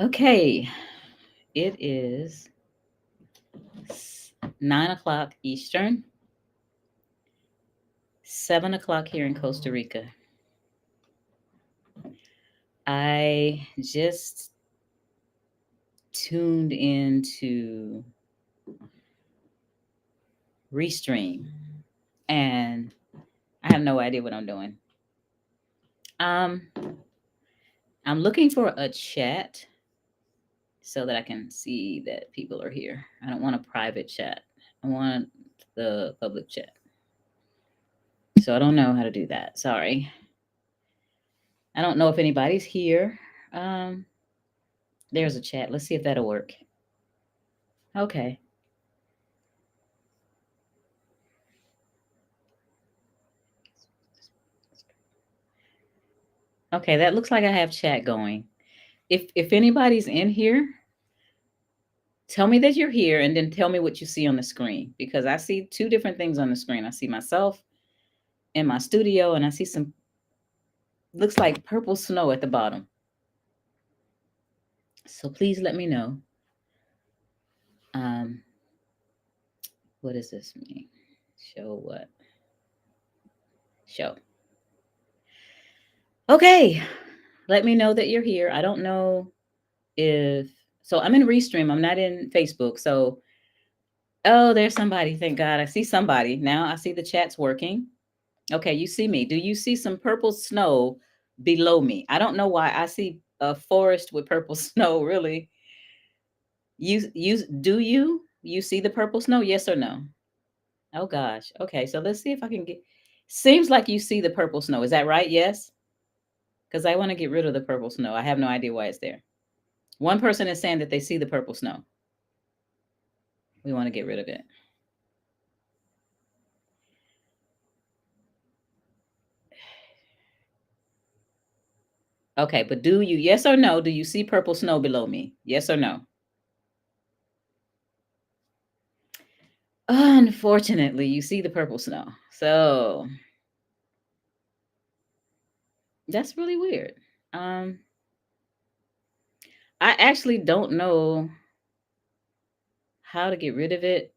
Okay, it is 9 o'clock Eastern, 7 o'clock here in Costa Rica. I just tuned into Restream and I have no idea what I'm doing. Um, I'm looking for a chat so that I can see that people are here. I don't want a private chat. I want the public chat. So I don't know how to do that. Sorry. I don't know if anybody's here. Um, there's a chat. Let's see if that'll work. Okay. Okay, that looks like I have chat going. If anybody's in here, tell me that you're here and then tell me what you see on the screen because I see two different things on the screen. I see myself in my studio and I see some looks like purple snow at the bottom. So please let me know. Um, what does this mean? Show what? Show. Okay. Let me know that you're here. I don't know if so I'm in Restream. I'm not in Facebook. So oh, there's somebody. Thank God. I see somebody. Now I see the chat's working. Okay, you see me. Do you see some purple snow below me? I don't know why I see a forest with purple snow, really. You see the purple snow? Yes or no? Oh gosh. Okay, so let's see if I can get seems like you see the purple snow. Is that right? Yes? Because I want to get rid of the purple snow. I have no idea why it's there. One person is saying that they see the purple snow. We want to get rid of it. Okay, but do you, yes or no, do you see purple snow below me? Yes or no? Unfortunately, you see the purple snow. So that's really weird. Um, I actually don't know how to get rid of it,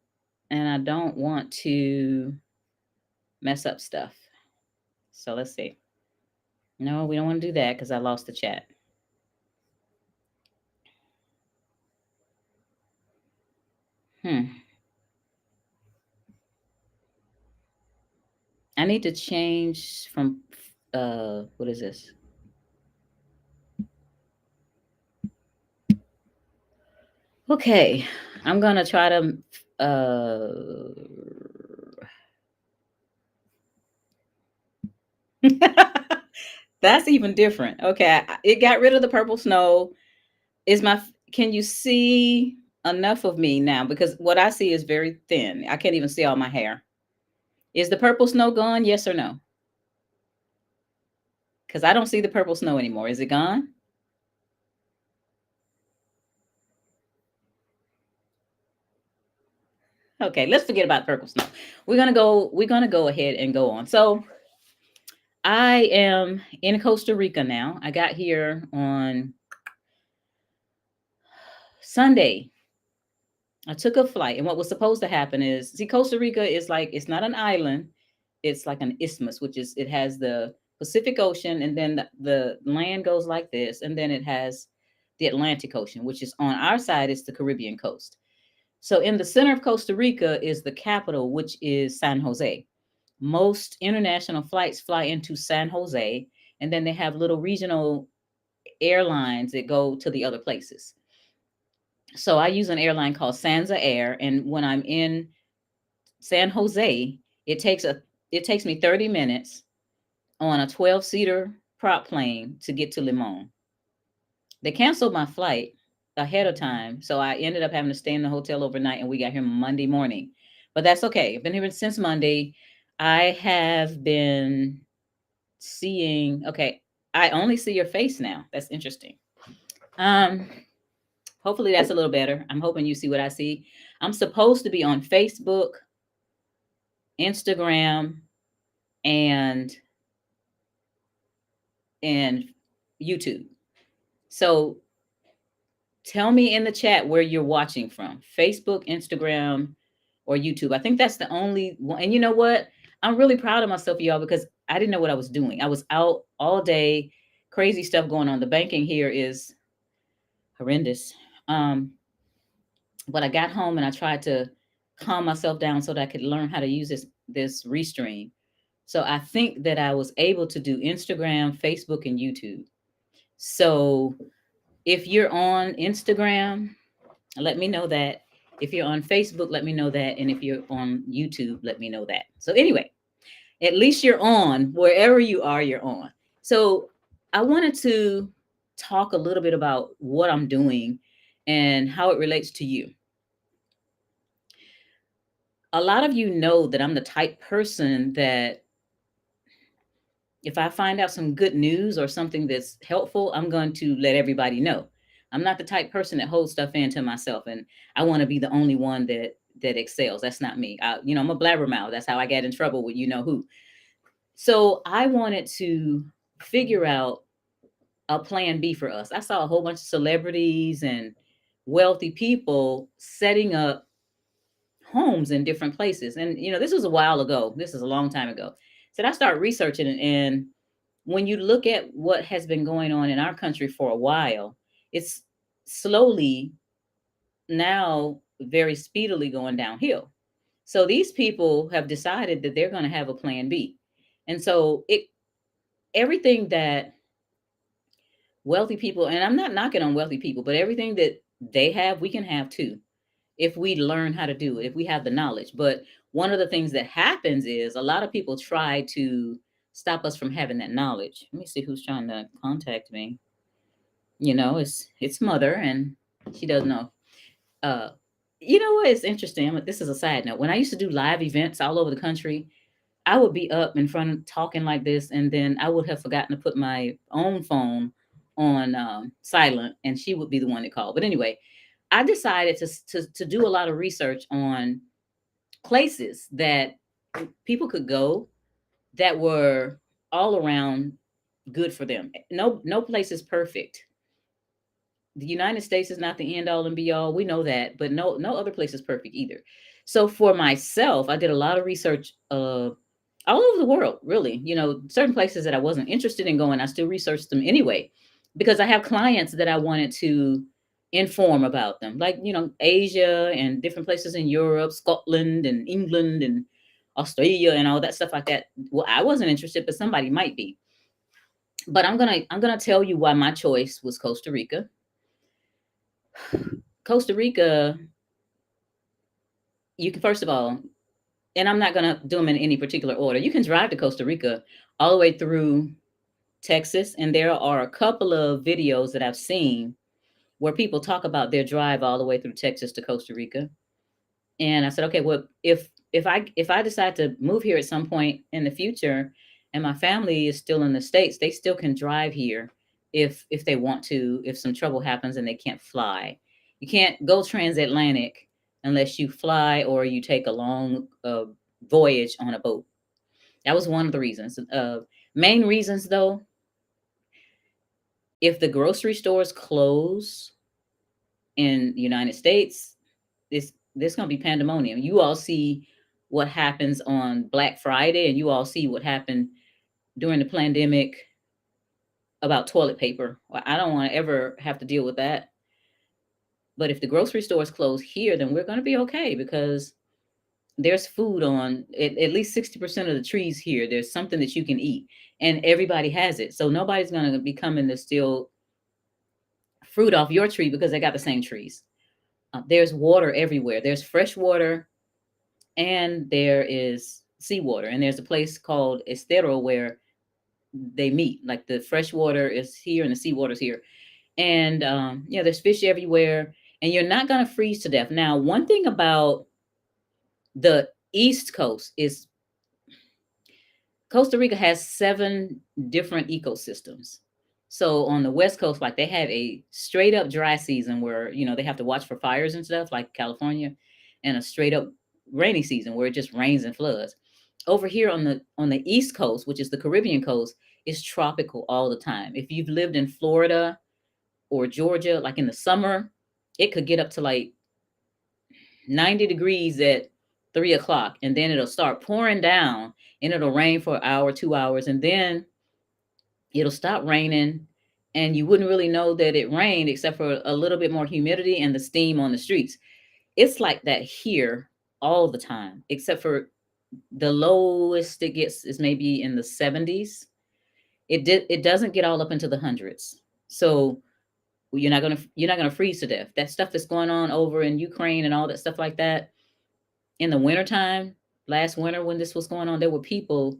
and I don't want to mess up stuff. So let's see. No, we don't want to do that because I lost the chat. Hmm. I need to change from what is this? Okay. I'm gonna try to that's even different. Okay, it got rid of the purple snow. Is my can you see enough of me now? Because what I see is very thin. I can't even see all my hair. Is the purple snow gone? Yes or no? Because I don't see the purple snow anymore. Is it gone? Okay, let's forget about purple snow. We're gonna go ahead and go on. So I am in Costa Rica now. I got here on Sunday. I took a flight, and what was supposed to happen is, see, Costa Rica is like it's not an island; it's like an isthmus, which is it has the Pacific Ocean, and then the land goes like this, and then it has the Atlantic Ocean, which is on our side is the Caribbean coast. So in the center of Costa Rica is the capital, which is San Jose. Most international flights fly into San Jose, and then they have little regional airlines that go to the other places. So I use an airline called Sanza Air, and when I'm in San Jose, it takes a it takes me 30 minutes on a 12-seater prop plane to get to Limon. They canceled my flight ahead of time, so I ended up having to stay in the hotel overnight, and we got here Monday morning. But that's okay. I've been here since Monday. I have been seeing. Okay, I only see your face now. That's interesting. Um, hopefully that's a little better. I'm hoping you see what I see. I'm supposed to be on Facebook, Instagram, and and YouTube. So Tell me in the chat where you're watching from: Facebook, Instagram, or YouTube. I think that's the only one. And you know what? I'm really proud of myself, y'all, because I didn't know what I was doing. I was out all day, crazy stuff going on. The banking here is horrendous. Um, but I got home and I tried to calm myself down so that I could learn how to use this Restream. So I think that I was able to do Instagram, Facebook, and YouTube. So if you're on Instagram, let me know that. If you're on Facebook, let me know that. And if you're on YouTube, let me know that. So anyway, at least you're on. Wherever you are, you're on. So I wanted to talk a little bit about what I'm doing and how it relates to you. A lot of you know that I'm the type person that if I find out some good news or something that's helpful, I'm going to let everybody know. I'm not the type person that holds stuff in to myself and I want to be the only one that excels. That's not me. I'm a blabbermouth. That's how I got in trouble with you know who. So I wanted to figure out a plan B for us. I saw a whole bunch of celebrities and wealthy people setting up homes in different places. And this was a while ago. This is a long time ago. So I started researching it, and when you look at what has been going on in our country for a while, it's slowly now very speedily going downhill. So these people have decided that they're going to have a plan B. And so everything that wealthy people, and I'm not knocking on wealthy people, but everything that they have, we can have too if we learn how to do it, if we have the knowledge. But one of the things that happens is a lot of people try to stop us from having that knowledge. Let me see who's trying to contact me. It's mother, and she doesn't know. Uh, you know what? It's interesting. This is a side note. When I used to do live events all over the country, I would be up in front talking like this, and then I would have forgotten to put my own phone on silent, and she would be the one to call. But anyway, I decided to do a lot of research on places that people could go that were all around good for them. No place is perfect. The United States is not the end all and be all. We know that, but no other place is perfect either. So for myself, I did a lot of research all over the world, really. Certain places that I wasn't interested in going, I still researched them anyway, because I have clients that I wanted to inform about them, like, Asia and different places in Europe, Scotland and England and Australia and all that stuff like that. Well, I wasn't interested, but somebody might be. But I'm gonna tell you why my choice was Costa Rica. Costa Rica, you can, first of all, and I'm not going to do them in any particular order. You can drive to Costa Rica all the way through Texas, and there are a couple of videos that I've seen where people talk about their drive all the way through Texas to Costa Rica. And I said, okay, well, if I decide to move here at some point in the future, and my family is still in the States, they still can drive here if they want to, if some trouble happens and they can't fly. You can't go transatlantic unless you fly or you take a long voyage on a boat. That was one of the reasons. Main reasons, though, if the grocery stores close in the United States, there's going to be pandemonium. You all see what happens on Black Friday, and you all see what happened during the pandemic about toilet paper. Well, I don't want to ever have to deal with that. But if the grocery stores close here, then we're going to be okay, because there's food on at least 60% of the trees here. There's something that you can eat, and everybody has it. So nobody's going to be coming to steal fruit off your tree because they got the same trees. There's water everywhere. There's fresh water and there is seawater. And there's a place called Estero where they meet. Like the fresh water is here and the seawater is here. And there's fish everywhere. And you're not going to freeze to death. Now, one thing about the East Coast is Costa Rica has 7 different ecosystems. So on the West Coast, like, they have a straight up dry season where, they have to watch for fires and stuff like California, and a straight up rainy season where it just rains and floods. Over here on the East Coast, which is the Caribbean coast, is tropical all the time. If you've lived in Florida or Georgia, like in the summer, it could get up to like 90 degrees at 3 o'clock, and then it'll start pouring down, and it'll rain for an hour, 2 hours, and then it'll stop raining, and you wouldn't really know that it rained except for a little bit more humidity and the steam on the streets. It's like that here all the time, except for the lowest it gets is maybe in the 70s. It doesn't get all up into the hundreds. So you're not gonna freeze to death. That stuff that's going on over in Ukraine and all that stuff like that in the wintertime, last winter when this was going on, there were people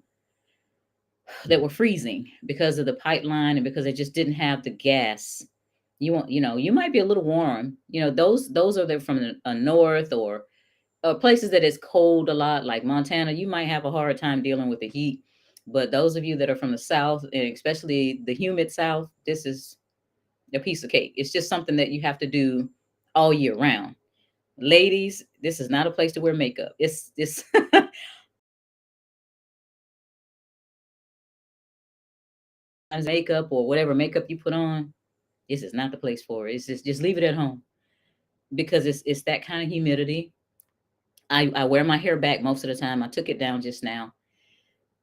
that were freezing because of the pipeline and because they just didn't have the gas. You might be a little warm. Those are from the north or places that is cold a lot, like Montana. You might have a hard time dealing with the heat. But those of you that are from the south, and especially the humid south, this is a piece of cake. It's just something that you have to do all year round. Ladies, this is not a place to wear makeup. It's makeup or whatever makeup you put on. This is not the place for it. It's just leave it at home because it's that kind of humidity. I wear my hair back most of the time. I took it down just now.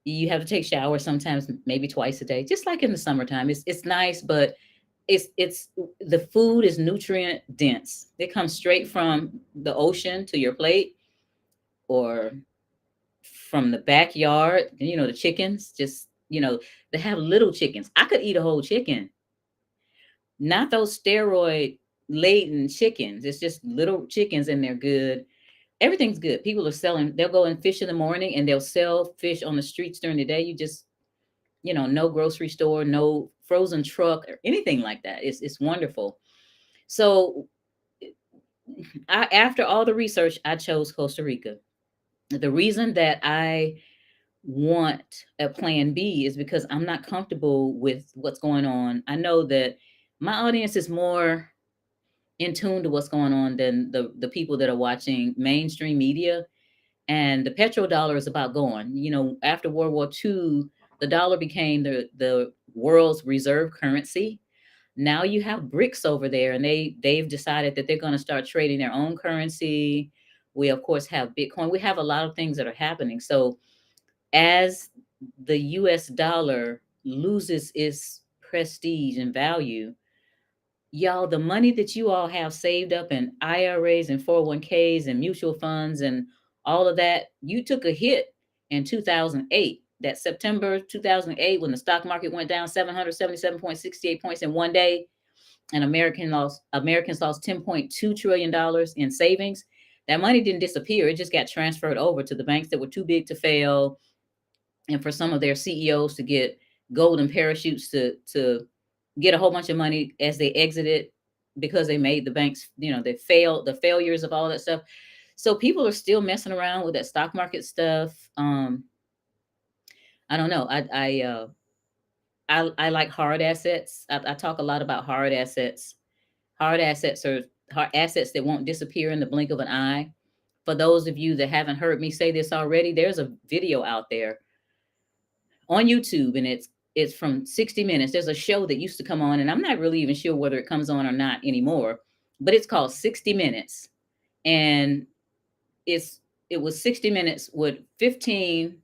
You have to take showers sometimes, maybe twice a day, just like in the summertime. It's nice, but it's the food is nutrient dense. It comes straight from the ocean to your plate or from the backyard. The chickens they have little chickens. I could eat a whole chicken, not those steroid laden chickens. It's just little chickens and they're good. Everything's good. People are selling, they'll go and fish in the morning and they'll sell fish on the streets during the day. You just, no grocery store, no frozen truck or anything like that. It's wonderful. So after all the research, I chose Costa Rica. The reason that I want a plan B is because I'm not comfortable with what's going on. I know that my audience is more in tune to what's going on than the people that are watching mainstream media. And the petrodollar is about going. After World War II, the dollar became the world's reserve currency. Now you have BRICS over there, and they've decided that they're going to start trading their own currency. We of course have Bitcoin. We have a lot of things that are happening. So as the US dollar loses its prestige and value, y'all, the money that you all have saved up in IRAs and 401ks and mutual funds and all of that, you took a hit in 2008. That September 2008, when the stock market went down 777.68 points in one day, and Americans lost $10.2 trillion in savings. That money didn't disappear. It just got transferred over to the banks that were too big to fail, and for some of their CEOs to get golden parachutes to get a whole bunch of money as they exited because they made the banks, they failed, the failures of all that stuff. So people are still messing around with that stock market stuff. I don't know. I like hard assets. I talk a lot about hard assets. Hard assets are hard assets that won't disappear in the blink of an eye. For those of you that haven't heard me say this already, there's a video out there on YouTube, and it's from 60 Minutes. There's a show that used to come on, and I'm not really even sure whether it comes on or not anymore, but it's called 60 Minutes. And it was 60 minutes with 15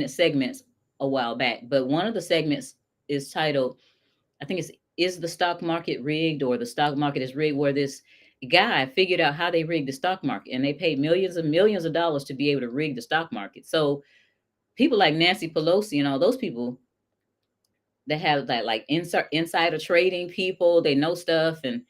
segments a while back. But one of the segments is titled, I think it's Is the Stock Market Rigged, or The Stock Market is Rigged, where this guy figured out how they rigged the stock market, and they paid millions and millions of dollars to be able to rig the stock market. So people like Nancy Pelosi and all those people that have that like insider trading people, they know stuff, and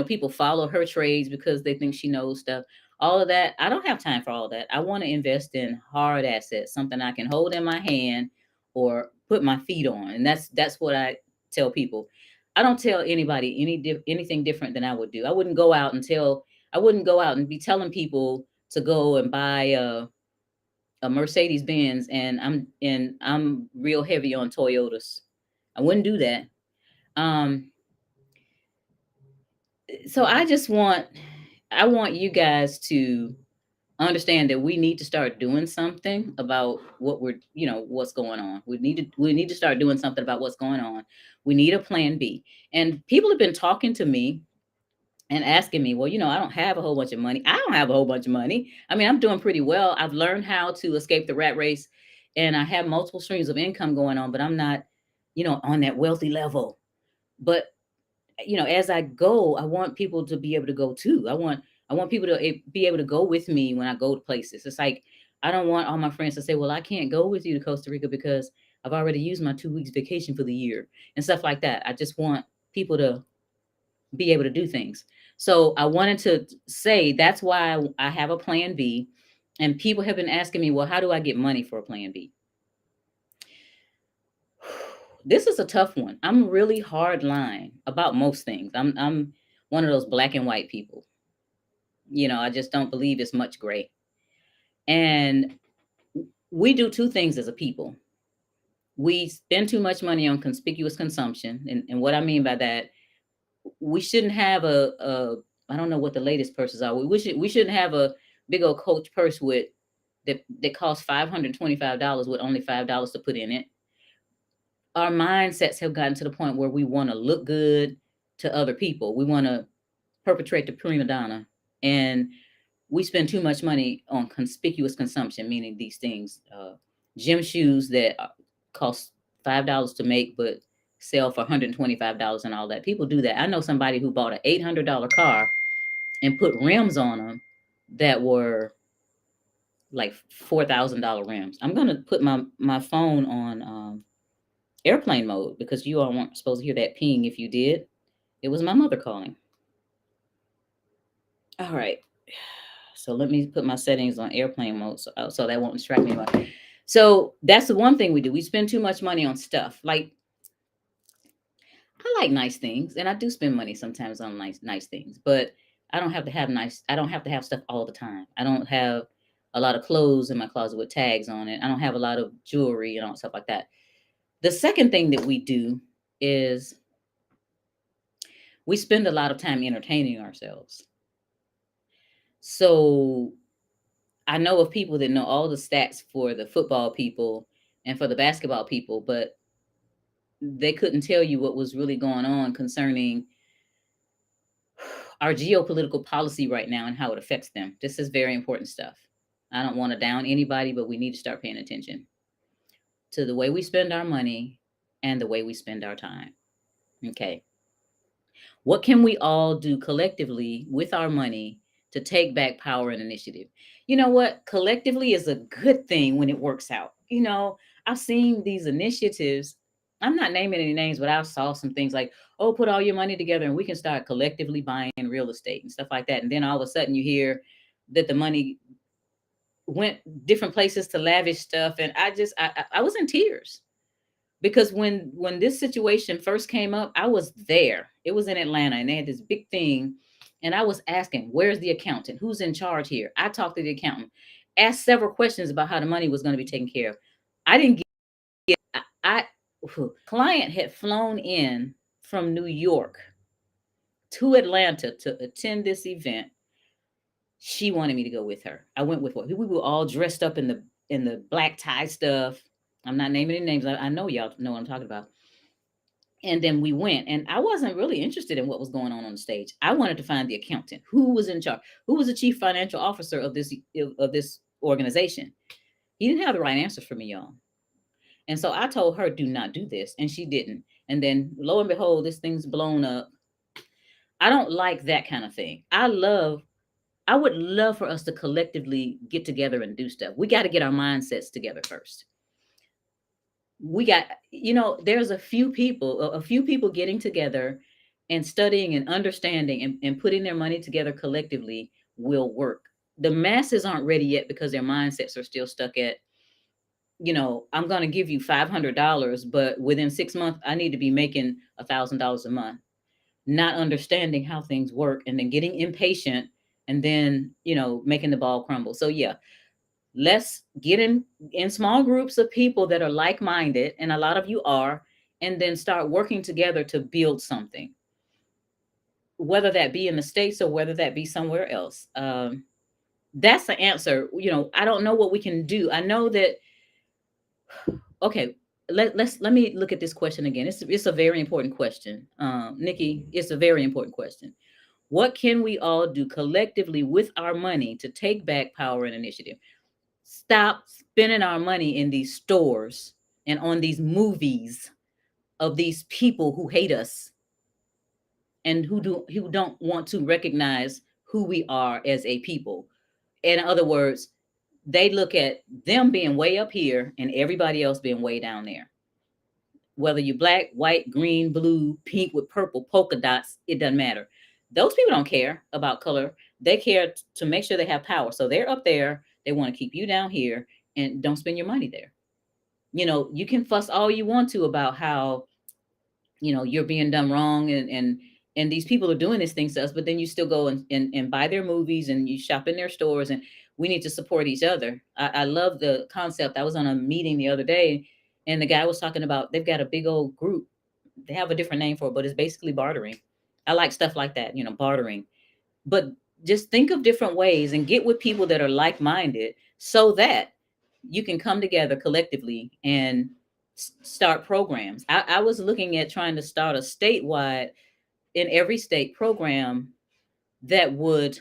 people follow her trades because they think she knows stuff. All of that, I don't have time for all that. I want to invest in hard assets, something I can hold in my hand or put my feet on, and that's what I tell people. I don't tell anybody anything different than I would do. I wouldn't go out and be telling people to go and buy a Mercedes Benz, and I'm real heavy on Toyotas. I wouldn't do that. Um, so I want you guys to understand that we need to start doing something about what's going on. We need to start doing something about what's going on. We need a plan B. And people have been talking to me and asking me, well, I don't have a whole bunch of money. I don't have a whole bunch of money. I mean, I'm doing pretty well. I've learned how to escape the rat race, and I have multiple streams of income going on, but I'm not, on that wealthy level. But as I go, I want people to be able to go too. I want people to be able to go with me when I go to places. It's like I don't want all my friends to say, "Well, I can't go with you to Costa Rica because I've already used my 2 weeks vacation for the year," and stuff like that. I just want people to be able to do things. So I wanted to say that's why I have a plan B. And people have been asking me, well, how do I get money for a plan B? This is a tough one. I'm really hard line about most things. I'm one of those black and white people. I just don't believe it's much gray. And we do two things as a people. We spend too much money on conspicuous consumption. And what I mean by that, we shouldn't have I don't know what the latest purses are. We shouldn't have a big old Coach purse that costs $525 with only $5 to put in it. Our mindsets have gotten to the point where we want to look good to other people. We want to perpetrate the prima donna, and we spend too much money on conspicuous consumption, meaning these things, gym shoes that cost $5 to make, but sell for $125 and all that. People do that. I know somebody who bought an $800 car and put rims on them that were like $4,000 rims. I'm gonna put my phone on airplane mode because you all weren't supposed to hear that ping. If you did, it was my mother calling. All right. So let me put my settings on airplane mode so that won't distract me. So that's the one thing we do. We spend too much money on stuff. Like I like nice things, and I do spend money sometimes on nice things, but I don't have to have stuff all the time. I don't have a lot of clothes in my closet with tags on it. I don't have a lot of jewelry and all stuff like that. The second thing that we do is we spend a lot of time entertaining ourselves. So I know of people that know all the stats for the football people and for the basketball people, but they couldn't tell you what was really going on concerning our geopolitical policy right now and how it affects them. This is very important stuff. I don't want to down anybody, but we need to start paying attention to the way we spend our money and the way we spend our time. Okay. What can we all do collectively with our money to take back power and initiative? You know what? Collectively is a good thing when it works out. I've seen these initiatives. I'm not naming any names, but I saw some things like, oh, put all your money together and we can start collectively buying real estate and stuff like that. And then all of a sudden you hear that the money went different places to lavish stuff. And I was in tears because when this situation first came up, I was there. It was in Atlanta, and they had this big thing, and I was asking, "Where's the accountant? Who's in charge here?" I talked to the accountant, asked several questions about how the money was going to be taken care of. I didn't get. I client had flown in from New York to Atlanta to attend this event. She wanted me to go with her. I went with her. We were all dressed up in the black tie stuff. I'm not naming any names. I know y'all know what I'm talking about. And then we went, and I wasn't really interested in what was going on the stage. I wanted to find the accountant who was in charge, who was the chief financial officer of this organization. He didn't have the right answers for me, y'all. And so I told her, do not do this, and she didn't. And then lo and behold, this thing's blown up. I don't like that kind of thing. I would love for us to collectively get together and do stuff. We got to get our mindsets together first. We got, there's a few people getting together and studying and understanding and putting their money together collectively will work. The masses aren't ready yet because their mindsets are still stuck at, I'm going to give you $500, but within 6 months, I need to be making $1,000 a month, not understanding how things work and then getting impatient and then, making the ball crumble. So yeah, let's get in small groups of people that are like-minded, and a lot of you are, and then start working together to build something, whether that be in the States or whether that be somewhere else. That's the answer. I don't know what we can do. I know that. Okay, let me look at this question again. It's a very important question, Nikki. It's a very important question. What can we all do collectively with our money to take back power and initiative? Stop spending our money in these stores and on these movies of these people who hate us and who don't want to recognize who we are as a people. In other words, they look at them being way up here and everybody else being way down there. Whether you're black, white, green, blue, pink with purple polka dots, it doesn't matter. Those people don't care about color. They care to make sure they have power. So they're up there. They want to keep you down here and don't spend your money there. You can fuss all you want to about how, you're being done wrong and these people are doing this thing to us, but then you still go and buy their movies and you shop in their stores, and we need to support each other. I love the concept. I was on a meeting the other day and the guy was talking about they've got a big old group. They have a different name for it, but it's basically bartering. I like stuff like that, bartering. But just think of different ways and get with people that are like-minded so that you can come together collectively and start programs. I was looking at trying to start a statewide, in every state, program that would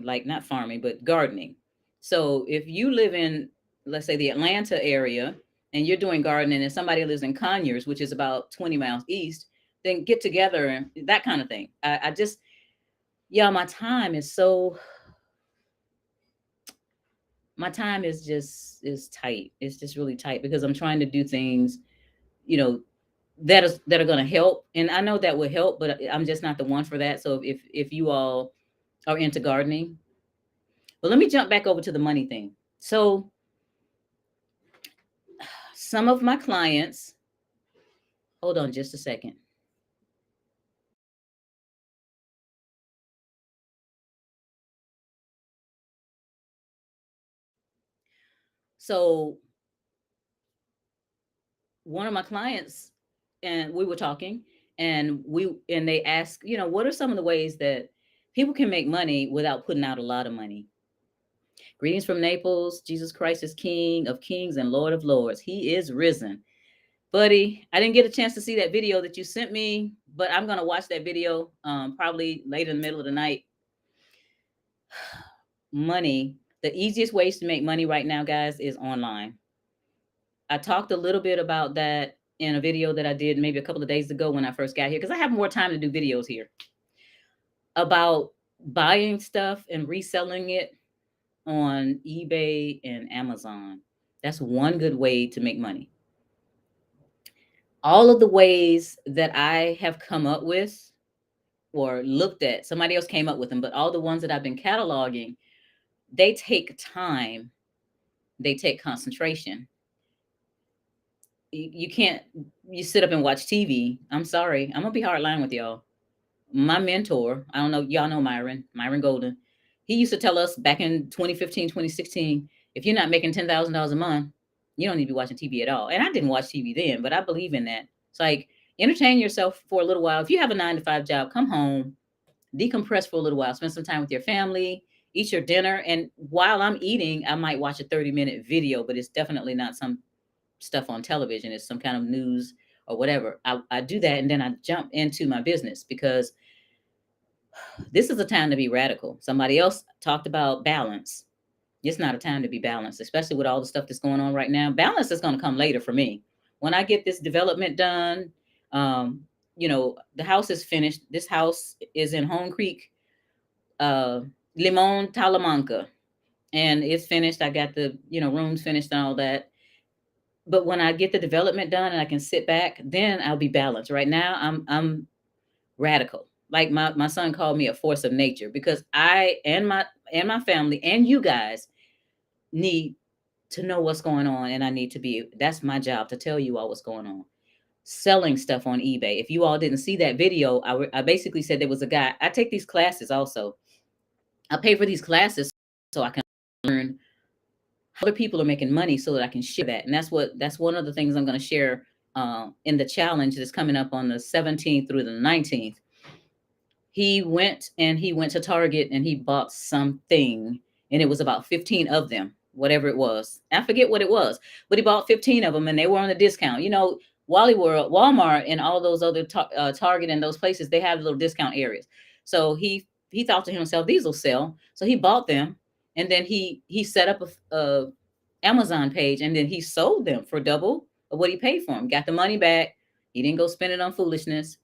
like not farming but gardening. So if you live in, let's say, the Atlanta area and you're doing gardening and somebody lives in Conyers, which is about 20 miles east, then get together and that kind of thing. I just, yeah, my time is tight. It's just really tight because I'm trying to do things, you know, that are going to help, and I know that will help, but I'm just not the one for that. So if you all are into gardening, but let me jump back over to the money thing. So some of my clients, hold on just a second. So one of my clients, and we were talking, and they asked, what are some of the ways that people can make money without putting out a lot of money? Greetings from Naples. Jesus Christ is King of Kings and Lord of Lords. He is risen. Buddy, I didn't get a chance to see that video that you sent me, but I'm going to watch that video probably late in the middle of the night. Money, the easiest ways to make money right now, guys, is online. I talked a little bit about that in a video that I did maybe a couple of days ago when I first got here, because I have more time to do videos here about buying stuff and reselling it on eBay and Amazon. That's one good way to make money. All of the ways that I have come up with or looked at, somebody else came up with them, but all the ones that I've been cataloging, they take time, they take concentration. You can't you sit up and watch TV. I'm sorry, I'm gonna be hard line with y'all. My mentor, I don't know, y'all know Myron Golden. He used to tell us back in 2015, 2016, if you're not making $10,000 a month, you don't need to be watching TV at all. And I didn't watch TV then, but I believe in that. It's like entertain yourself for a little while. If you have a 9 to 5 job, come home, decompress for a little while, spend some time with your family, eat your dinner. And while I'm eating, I might watch a 30-minute video, but it's definitely not some stuff on television. It's some kind of news or whatever. I do that and then I jump into my business because this is a time to be radical. Somebody else talked about balance. It's not a time to be balanced, especially with all the stuff that's going on right now. Balance is going to come later for me. When I get this development done, the house is finished. This house is in Home Creek, Limon, Talamanca, and it's finished. I got the, rooms finished and all that. But when I get the development done and I can sit back, then I'll be balanced. Right now, I'm radical. Like my son called me a force of nature because I and my family and you guys need to know what's going on, and I need to be, that's my job to tell you all what's going on. Selling stuff on eBay. If you all didn't see that video, I basically said there was a guy. I take these classes also. I pay for these classes so I can learn how other people are making money so that I can share that. And that's one of the things I'm going to share in the challenge that's coming up on the 17th through the 19th. He went to Target and he bought something, and it was about 15 of them, whatever it was. I forget what it was, but he bought 15 of them and they were on a discount. Wally World, Walmart, and all those other Target and those places, they have little discount areas. So he thought to himself, these will sell. So he bought them, and then he set up a Amazon page, and then he sold them for double of what he paid for them. Got the money back. He didn't go spend it on foolishness.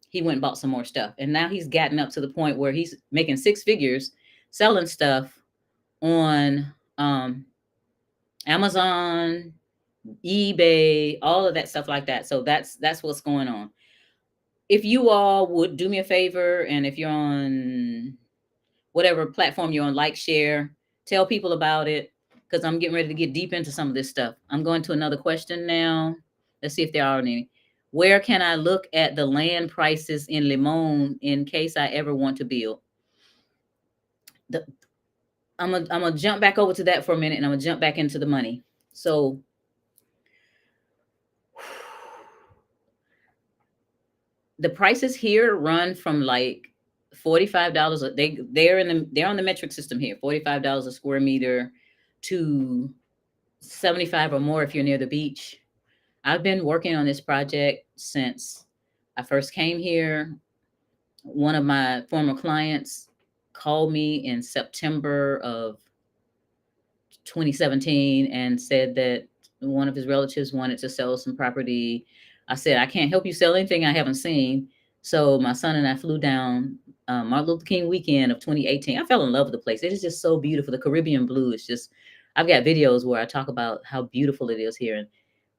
He went and bought some more stuff, and now he's gotten up to the point where he's making six figures selling stuff on Amazon, eBay, all of that stuff like that. So that's what's going on. If you all would do me a favor, and if you're on whatever platform you're on, like, share, tell people about it, because I'm getting ready to get deep into some of this stuff. I'm going to another question now. Let's see if there are any. Where can I look at the land prices in Limon in case I ever want to build? I'm gonna jump back over to that for a minute, and I'm gonna jump back into the money. So the prices here run from like $45. They're on the metric system here. $45 a square meter to 75 or more if you're near the beach. I've been working on this project since I first came here. One of my former clients called me in September of 2017 and said that one of his relatives wanted to sell some property. I said, I can't help you sell anything I haven't seen. So my son and I flew down Martin Luther King weekend of 2018. I fell in love with the place. It is just so beautiful. The Caribbean blue is just, I've got videos where I talk about how beautiful it is here. And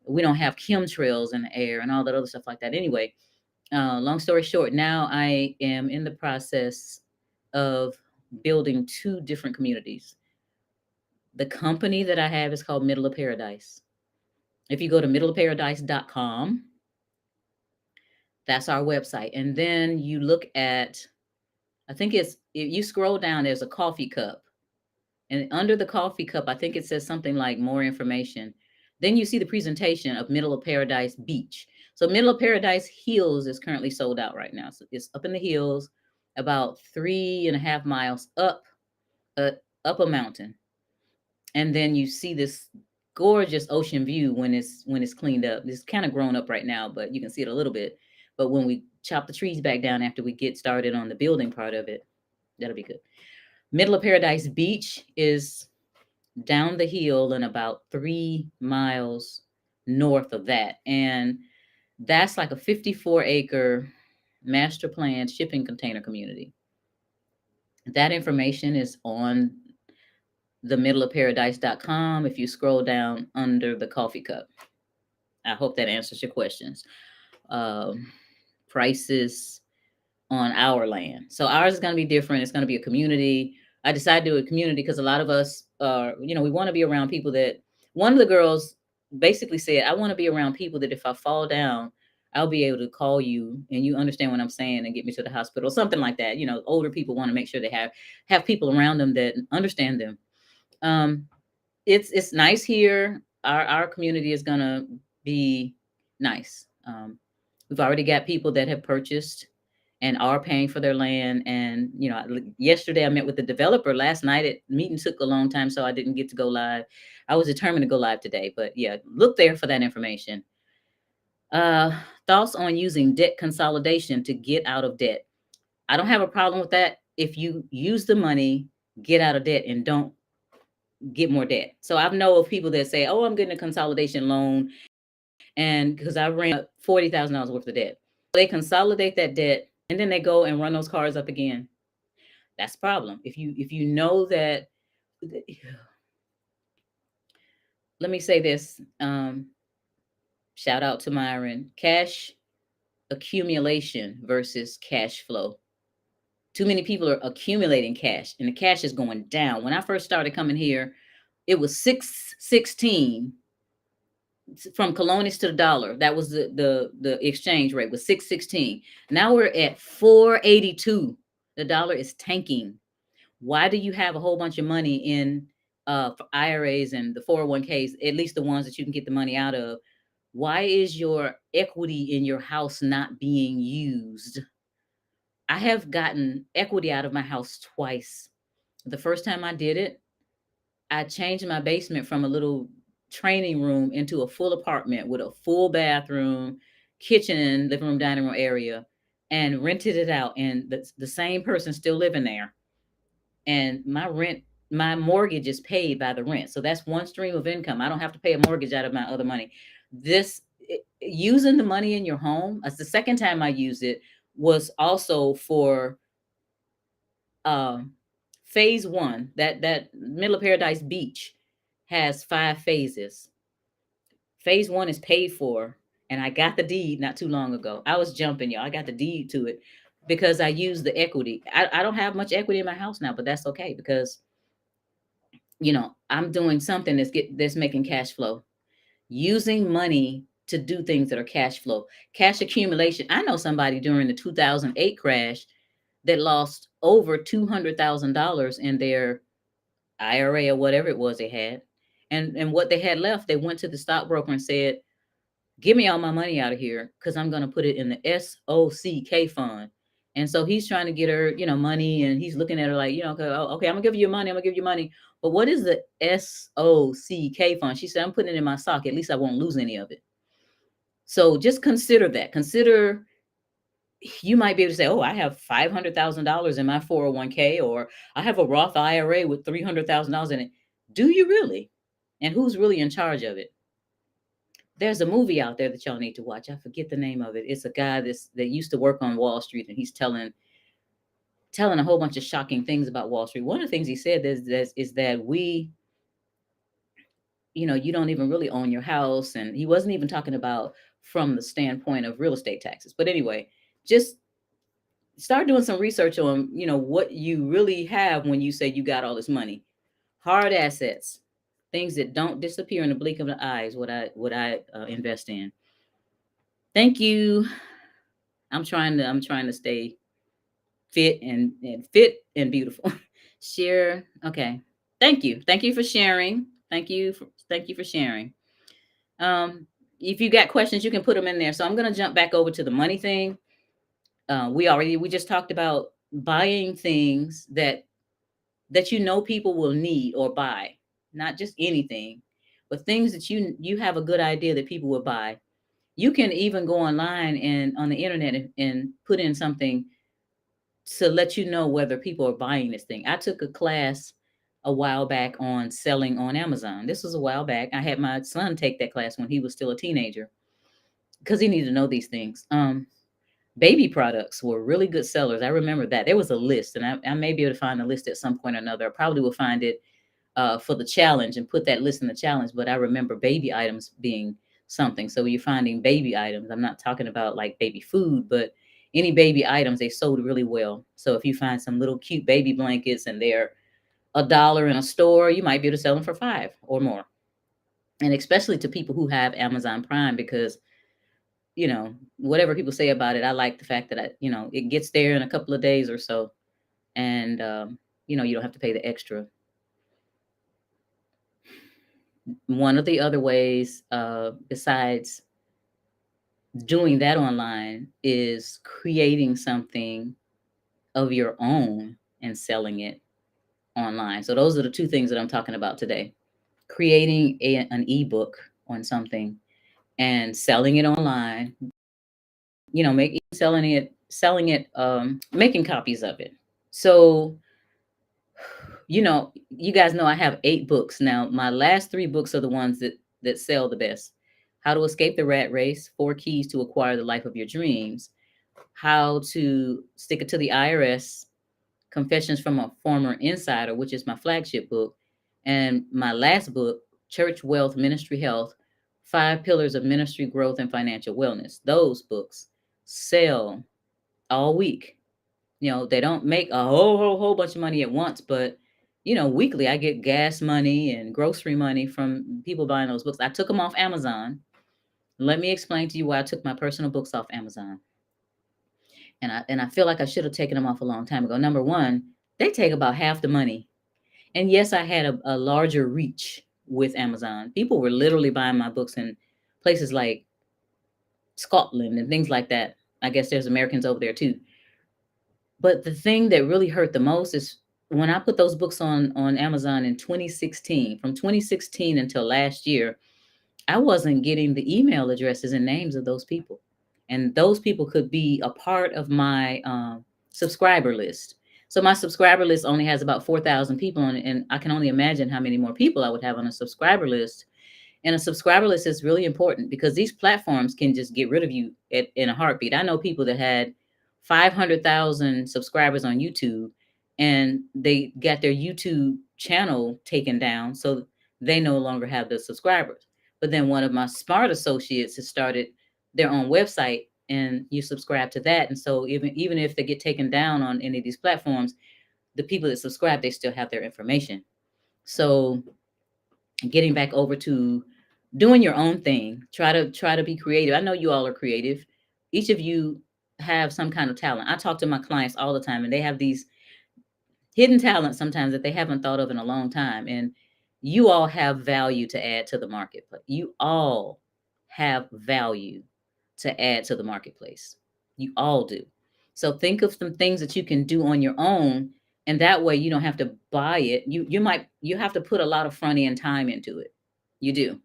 we don't have chemtrails in the air and all that other stuff like that. Anyway, long story short, now I am in the process of building two different communities. The company that I have is called Middle of Paradise. If you go to middleofparadise.com, that's our website. And then you look at, I think it's, if you scroll down, there's a coffee cup. And under the coffee cup, I think it says something like more information. Then you see the presentation of Middle of Paradise Beach. So Middle of Paradise Hills is currently sold out right now. So it's up in the hills, about 3.5 miles up a mountain. And then you see this gorgeous ocean view when it's cleaned up. It's kind of grown up right now, but you can see it a little bit. But when we chop the trees back down after we get started on the building part of it, that'll be good. Middle of Paradise Beach is down the hill and about 3 miles north of that. And that's like a 54-acre master plan shipping container community. That information is on the middleofparadise.com if you scroll down under the coffee cup. I hope that answers your questions. Prices on our land. So ours is going to be different. It's going to be a community. I decided to do a community because a lot of us are, we want to be around people that, one of the girls basically said, I want to be around people that if I fall down, I'll be able to call you and you understand what I'm saying and get me to the hospital, something like that. Older people want to make sure they have people around them that understand them. It's nice here. Our community is gonna be nice. We've already got people that have purchased and are paying for their land. And yesterday I met with the developer. Last night meeting took a long time, so I didn't get to go live. I was determined to go live today, but yeah, look there for that information. Thoughts on using debt consolidation to get out of debt? I don't have a problem with that if you use the money, get out of debt, and don't get more debt. So I know of people that say, oh, I'm getting a consolidation loan, and because I ran up $40,000 worth of debt. They consolidate that debt and then they go and run those cars up again. That's a problem. If you know that, let me say this, shout out to Myron, cash accumulation versus cash flow. Too many people are accumulating cash and the cash is going down. When I first started coming here, it was 616 from colones to the dollar. That was the exchange rate was 616. Now we're at 482. The dollar is tanking. Why do you have a whole bunch of money in for IRAs and the 401ks, at least the ones that you can get the money out of? Why is your equity in your house not being used? I have gotten equity out of my house twice. The first time I did it, I changed my basement from a little training room into a full apartment with a full bathroom, kitchen, living room, dining room area, and rented it out. And the same person still living there. And my mortgage is paid by the rent. So that's one stream of income. I don't have to pay a mortgage out of my other money. Using the money in your home, that's the second time I used it, was also for um, phase one. That Middle of Paradise Beach has 5 phases. Phase one is paid for, and I got the deed not too long ago. I was jumping, y'all. I got the deed to it because I used the equity. I don't have much equity in my house now, but that's okay because I'm doing something that's making cash flow, using money to do things that are cash flow, cash accumulation. I know somebody during the 2008 crash that lost over $200,000 in their IRA or whatever it was they had. And what they had left, they went to the stockbroker and said, "Give me all my money out of here because I'm going to put it in the SOCK fund." And so he's trying to get her, money, and he's looking at her like, okay, okay, I'm gonna give you your money. I'm gonna give you money. But what is the SOCK fund? She said, "I'm putting it in my sock. At least I won't lose any of it." So just consider that. Consider, you might be able to say, "Oh, I have $500,000 in my 401k, or I have a Roth IRA with $300,000 in it." Do you really? And who's really in charge of it? There's a movie out there that y'all need to watch. I forget the name of it. It's a guy that used to work on Wall Street, and he's telling a whole bunch of shocking things about Wall Street. One of the things he said is that you don't even really own your house. And he wasn't even talking about from the standpoint of real estate taxes. But anyway, just start doing some research on, what you really have when you say you got all this money. Hard assets, things that don't disappear in the blink of the eye is what I invest in. Thank you. I'm trying to stay fit and beautiful. Share. Okay. Thank you. Thank you for sharing. Thank you for sharing. If you got questions, you can put them in there. So I'm gonna jump back over to the money thing. We just talked about buying things that people will need or buy, not just anything, but things that you have a good idea that people will buy. You can even go online and on the internet and put in something to let you know whether people are buying this thing. I took a class a while back on selling on Amazon. This was a while back. I had my son take that class when he was still a teenager because he needed to know these things. Baby products were really good sellers. I remember that. There was a list, and I may be able to find the list at some point or another. I probably will find it for the challenge and put that list in the challenge. But I remember baby items being something. So you're finding baby items. I'm not talking about like baby food, but any baby items, they sold really well. So if you find some little cute baby blankets and they're $1 in a store, you might be able to sell them for $5 or more. And especially to people who have Amazon Prime, because whatever people say about it, I like the fact that it gets there in a couple of days or so, and you don't have to pay the extra. One of the other ways, besides doing that online, is creating something of your own and selling it online. So those are the two things that I'm talking about today: creating an ebook on something and selling it online. Selling it, making copies of it. So, you guys know I have 8 books now. My last 3 books are the ones that sell the best. How to Escape the Rat Race: 4 Keys to Acquire the Life of Your Dreams. How to Stick It to the IRS: Confessions from a Former Insider, which is my flagship book. And my last book, Church Wealth, Ministry Health: 5 Pillars of Ministry Growth and Financial Wellness. Those books sell all week. They don't make a whole bunch of money at once, but weekly I get gas money and grocery money from people buying those books. I took them off Amazon. Let me explain to you why I took my personal books off Amazon. And I feel like I should have taken them off a long time ago. Number one, they take about half the money. And yes, I had a larger reach with Amazon. People were literally buying my books in places like Scotland and things like that. I guess there's Americans over there too. But the thing that really hurt the most is when I put those books on Amazon in 2016, from 2016 until last year, I wasn't getting the email addresses and names of those people. And those people could be a part of my subscriber list. So my subscriber list only has about 4,000 people on it. And I can only imagine how many more people I would have on a subscriber list. And a subscriber list is really important because these platforms can just get rid of you in a heartbeat. I know people that had 500,000 subscribers on YouTube and they got their YouTube channel taken down. So they no longer have the subscribers. But then one of my smart associates has started their own website and you subscribe to that. And so even if they get taken down on any of these platforms, the people that subscribe, they still have their information. So getting back over to doing your own thing, try to be creative. I know you all are creative. Each of you have some kind of talent. I talk to my clients all the time and they have these hidden talents sometimes that they haven't thought of in a long time. And you all have value to add to the marketplace. You all have value to add to the marketplace. You all do. So think of some things that you can do on your own, and that way you don't have to buy it. You have to put a lot of front end time into it. You do.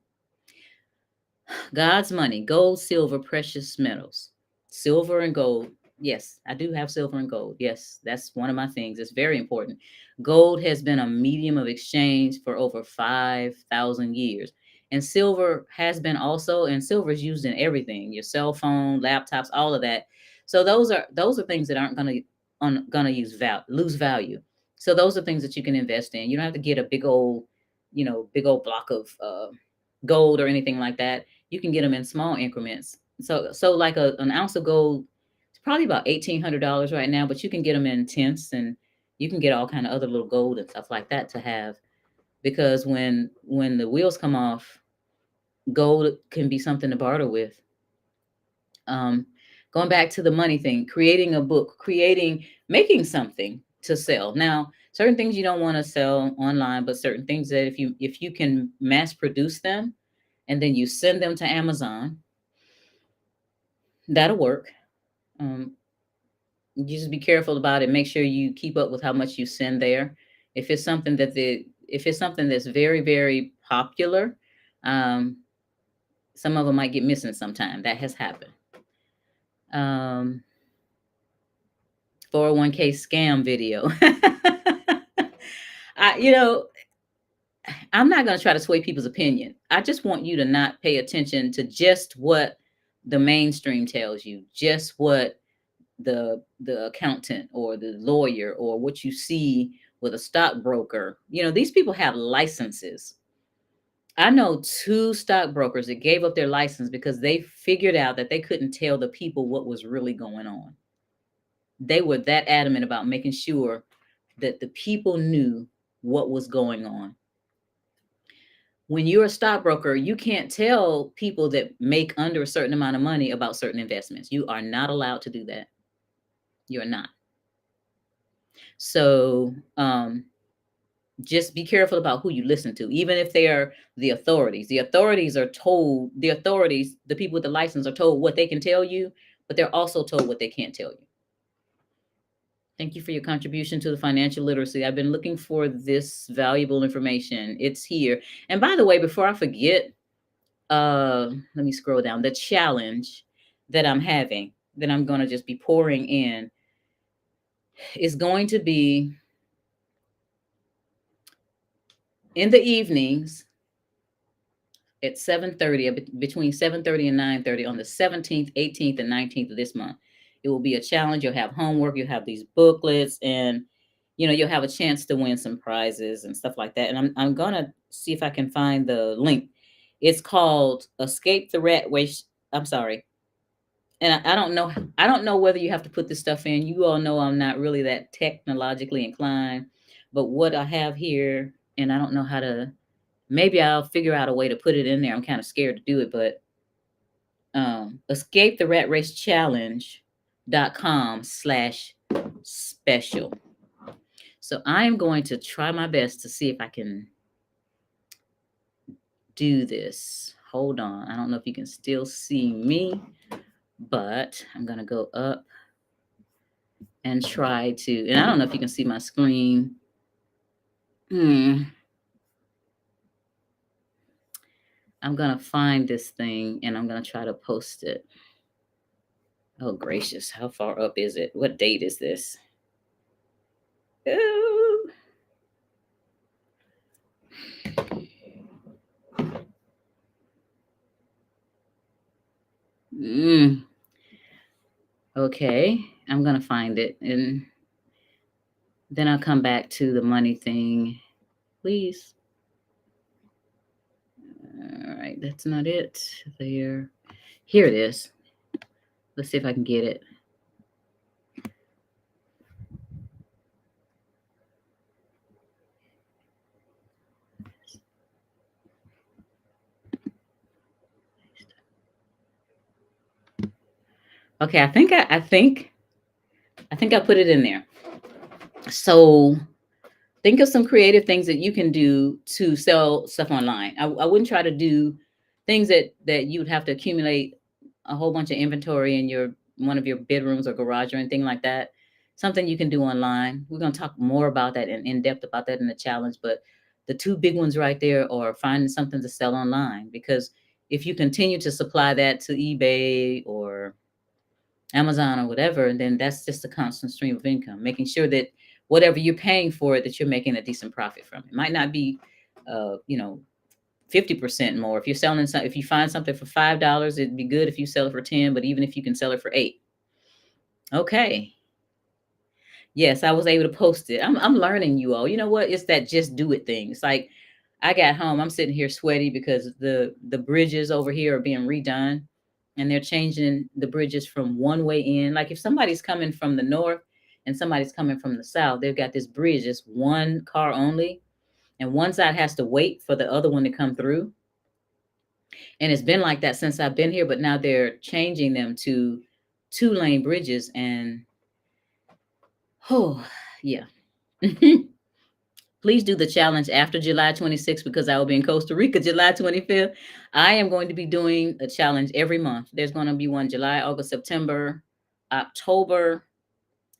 God's money, gold, silver, precious metals, silver and gold. Yes, I do have silver and gold. Yes, that's one of my things. It's very important. Gold has been a medium of exchange for over 5,000 years. And silver has been also, and silver is used in everything, your cell phone, laptops, all of that. So those are things that aren't gonna lose value. So those are things that you can invest in. You don't have to get a big old block of gold or anything like that. You can get them in small increments. So like an ounce of gold, it's probably about $1,800 right now, but you can get them in tenths and you can get all kind of other little gold and stuff like that to have, because when the wheels come off, gold can be something to barter with. Um, Going back to the money thing, creating a book, making something to sell. Now, certain things you don't want to sell online, but certain things that if you can mass produce them and then you send them to Amazon, that'll work. Um, you just be careful about it. Make sure you keep up with how much you send there. If it's something that's very, very popular, um, some of them might get missing sometime. That has happened. Um, 401k scam video. I, you know, I'm not going to try to sway people's opinion. I just want you to not pay attention to just what the mainstream tells you, just what the accountant or the lawyer or what you see with a stockbroker. These people have licenses. I know two stockbrokers that gave up their license because they figured out that they couldn't tell the people what was really going on. They were that adamant about making sure that the people knew what was going on. When you're a stockbroker, you can't tell people that make under a certain amount of money about certain investments. You are not allowed to do that. You're not. So just be careful about who you listen to, even if they are the authorities. The people with the license are told what they can tell you, but they're also told what they can't tell you. Thank you for your contribution to the financial literacy. I've been looking for this valuable information. It's here. And by the way, before I forget, let me scroll down. The challenge that I'm having, that I'm going to just be pouring in, is going to be in the evenings at 7:30, between 7:30 and 9:30 on the 17th, 18th, and 19th of this month. It will be a challenge. You'll have homework, you'll have these booklets, and you'll have a chance to win some prizes and stuff like that. And I'm gonna see if I can find the link. It's called Escape the Rat Race. I'm sorry. And I don't know whether you have to put this stuff in. You all know I'm not really that technologically inclined, but what I have here, and I don't know how to, maybe I'll figure out a way to put it in there. I'm kind of scared to do it, but escape the rat race challenge.com/special. So I am going to try my best to see if I can do this. Hold on. I don't know if you can still see me, but I'm going to go up and try to, and I don't know if you can see my screen. Hmm. I'm gonna find this thing and I'm gonna try to post it. Oh gracious, how far up is it? What date is this? Ooh. Mm. Okay, I'm gonna find it and then I'll come back to the money thing. Please. All right, that's not it. There. Here it is. Let's see if I can get it. Okay, I think I put it in there. So think of some creative things that you can do to sell stuff online. I wouldn't try to do things that you would have to accumulate a whole bunch of inventory in your one of your bedrooms or garage or anything like that. Something you can do online. We're going to talk more about that and in depth about that in the challenge. But the two big ones right there are finding something to sell online, because if you continue to supply that to eBay or Amazon or whatever, and then that's just a constant stream of income, making sure that whatever you're paying for it, that you're making a decent profit from. It might not be, you know, 50% more. If you're selling some, if you find something for $5, it'd be good if you sell it for 10, but even if you can sell it for 8. Okay. Yes, I was able to post it. I'm learning, you all. You know what? It's that just do it thing. It's like I got home, I'm sitting here sweaty because the bridges over here are being redone, and they're changing the bridges from one way in. Like if somebody's coming from the north and somebody's coming from the south, they've got this bridge, it's one car only, and one side has to wait for the other one to come through. And it's been like that since I've been here, but now they're changing them to two-lane bridges. And oh yeah. Please do the challenge after July 26th, because I will be in Costa Rica July 25th. I am going to be doing a challenge every month. There's going to be one July, August, September, October,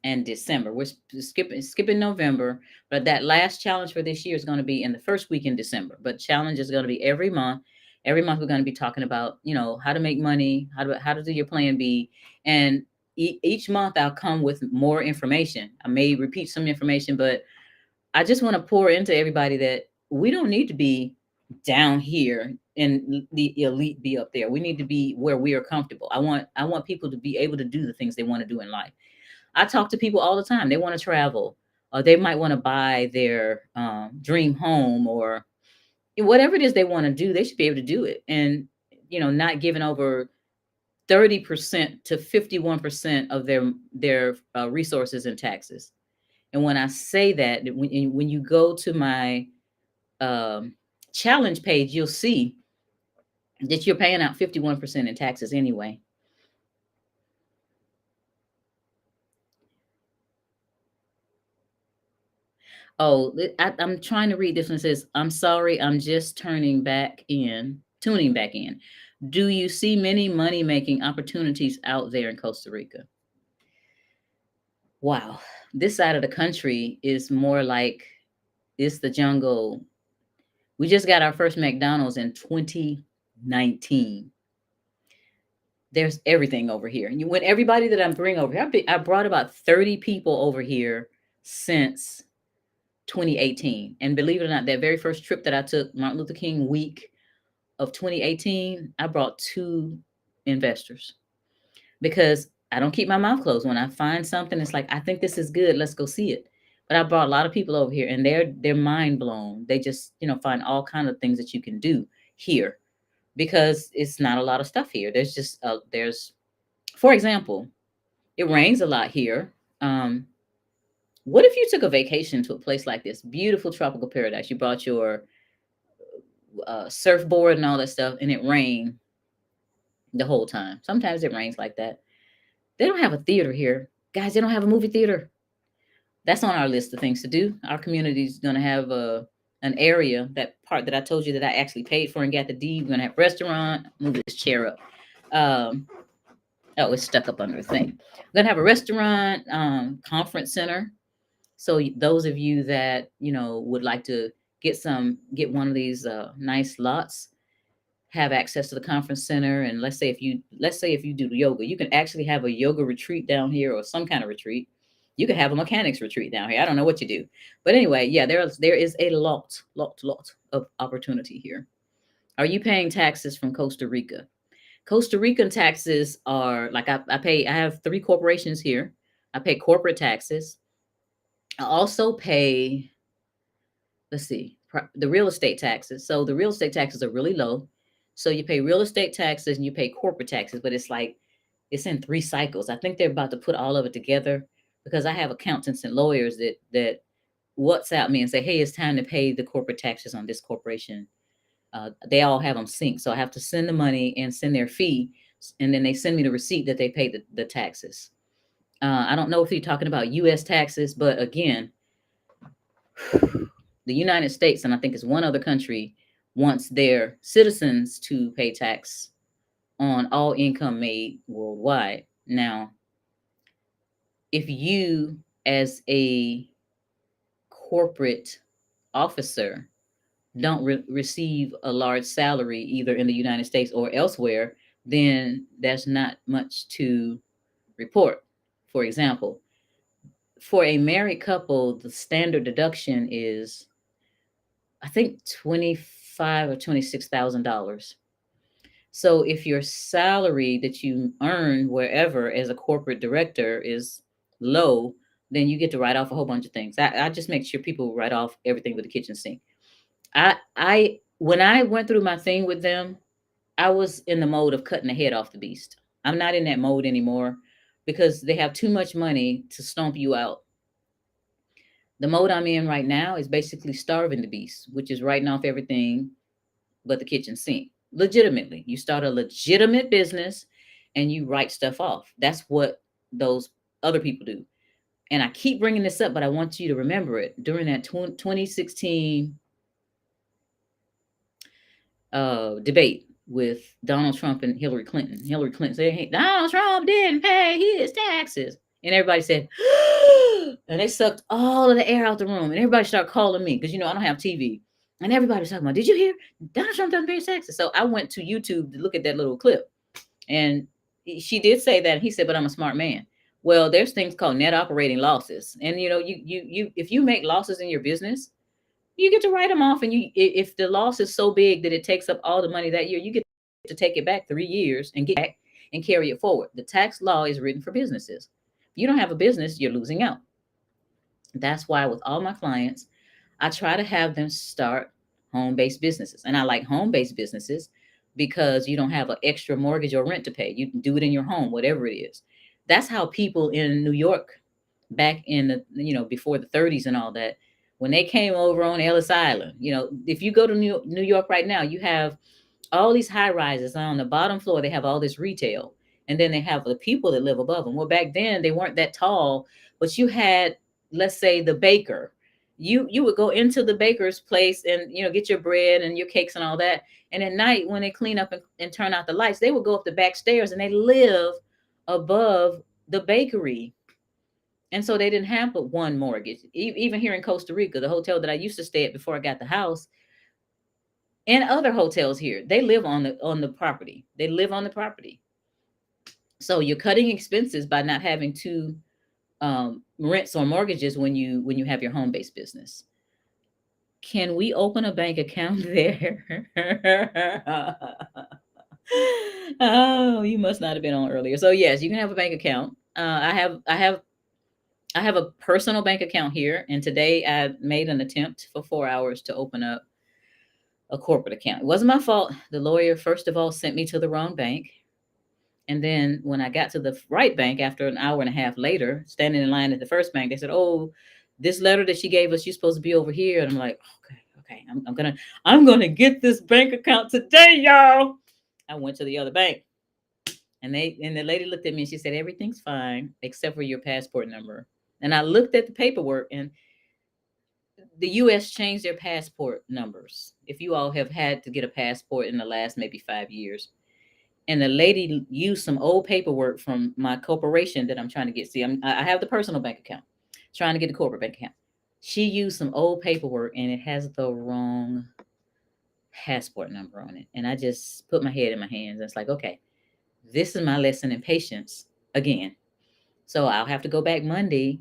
and December. We're skipping November, but that last challenge for this year is going to be in the first week in December. But challenge is going to be every month. Every month we're going to be talking about, how to make money, how to do your plan B, and each month I'll come with more information. I may repeat some information, but I just want to pour into everybody that we don't need to be down here and the elite be up there. We need to be where we are comfortable. I want people to be able to do the things they want to do in life. I talk to people all the time. They want to travel, or they might want to buy their dream home, or whatever it is they want to do. They should be able to do it, and not giving over 30% to 51% of their resources in taxes. And when I say that, when you go to my um, challenge page, you'll see that you're paying out 51% in taxes anyway. Oh, I'm trying to read this one. It says, I'm sorry, I'm just tuning back in. Do you see many money making opportunities out there in Costa Rica? Wow. This side of the country is more like it's the jungle. We just got our first McDonald's in 2019. There's everything over here. And when everybody that I bring over here, I brought about 30 people over here since 2018. And believe it or not, that very first trip that I took, Martin Luther King week of 2018, I brought 2 investors, because I don't keep my mouth closed. When I find something, it's like, I think this is good. Let's go see it. But I brought a lot of people over here, and they're mind blown. They just, find all kind of things that you can do here, because it's not a lot of stuff here. There's just for example, it rains a lot here. What if you took a vacation to a place like this, beautiful tropical paradise? You brought your surfboard and all that stuff, and it rained the whole time. Sometimes it rains like that. They don't have a theater here, guys. They don't have a movie theater. That's on our list of things to do. Our community is going to have an area, that part that I told you that I actually paid for and got the deed. We're going to have restaurant. Move this chair up. Um, oh, it's stuck up under a thing. We're going to have a restaurant, conference center. So those of you that, would like to get one of these nice lots, have access to the conference center. And let's say if you do yoga, you can actually have a yoga retreat down here or some kind of retreat. You can have a mechanics retreat down here. I don't know what you do. But anyway, yeah, there is a lot of opportunity here. Are you paying taxes from Costa Rica? Costa Rican taxes are like I have three corporations here. I pay corporate taxes. I also pay, let's see, the real estate taxes. So the real estate taxes are really low. So you pay real estate taxes and you pay corporate taxes, but it's in three cycles. I think they're about to put all of it together because I have accountants and lawyers that WhatsApp me and say, "Hey, it's time to pay the corporate taxes on this corporation." They all have them synced, so I have to send the money and send their fee, and then they send me the receipt that they paid the taxes. I don't know if you're talking about U.S. taxes, but again, the United States, and I think it's one other country, wants their citizens to pay tax on all income made worldwide. Now, if you, as a corporate officer, don't receive a large salary either in the United States or elsewhere, then there's not much to report. For example, for a married couple, the standard deduction is, I think, 25 or $26,000. So if your salary that you earn wherever as a corporate director is low, then you get to write off a whole bunch of things. I just make sure people write off everything with the kitchen sink. I when I went through my thing with them, I was in the mode of cutting the head off the beast. I'm not in that mode anymore because they have too much money to stomp you out. The mode I'm in right now is basically starving the beast, which is writing off everything but the kitchen sink. Legitimately, you start a legitimate business and you write stuff off. That's what those other people do. And I keep bringing this up, but I want you to remember it. During that 2016 debate with Donald Trump and Hillary Clinton. Hillary Clinton said, "Hey, Donald Trump didn't pay his taxes." And everybody said, and they sucked all of the air out the room. And everybody started calling me because, I don't have TV. And everybody was talking about, "Did you hear Donald Trump doesn't pay his taxes?" So I went to YouTube to look at that little clip. And she did say that. He said, "But I'm a smart man." Well, there's things called net operating losses. And, you if you make losses in your business, you get to write them off. And if the loss is so big that it takes up all the money that year, you get to take it back 3 years and get back and carry it forward. The tax law is written for businesses. If you don't have a business, you're losing out. That's why with all my clients, I try to have them start home-based businesses. And I like home-based businesses because you don't have an extra mortgage or rent to pay. You can do it in your home, whatever it is. That's how people in New York back in the, before the 30s and all that, when they came over on Ellis Island, if you go to New York right now, you have all these high rises. On the bottom floor, they have all this retail. And then they have the people that live above them. Well, back then they weren't that tall, but you had, let's say, the baker. You would go into the baker's place and get your bread and your cakes and all that. And at night, when they clean up and turn out the lights, they would go up the back stairs and they live above the bakery. And so they didn't have but one mortgage. Even here in Costa Rica, the hotel that I used to stay at before I got the house, and other hotels here, they live on the property. They live on the property. So you're cutting expenses by not having two rents or mortgages when you have your home-based business. Can we open a bank account there? Oh, you must not have been on earlier. So yes, you can have a bank account. I have a personal bank account here, and today I made an attempt for 4 hours to open up a corporate account. It wasn't my fault. The lawyer, first of all, sent me to the wrong bank. And then when I got to the right bank after an hour and a half later, standing in line at the first bank, they said, "Oh, this letter that she gave us, you're supposed to be over here." And I'm like, okay, I'm gonna get this bank account today, y'all. I went to the other bank, and the lady looked at me and she said, "Everything's fine except for your passport number." And I looked at the paperwork, and the U.S. changed their passport numbers. If you all have had to get a passport in the last maybe 5 years, and the lady used some old paperwork from my corporation that I'm trying to get. See, I have the personal bank account. trying to get the corporate bank account. She used some old paperwork and it has the wrong passport number on it. And I just put my head in my hands. It's like, okay, this is my lesson in patience again. So I'll have to go back Monday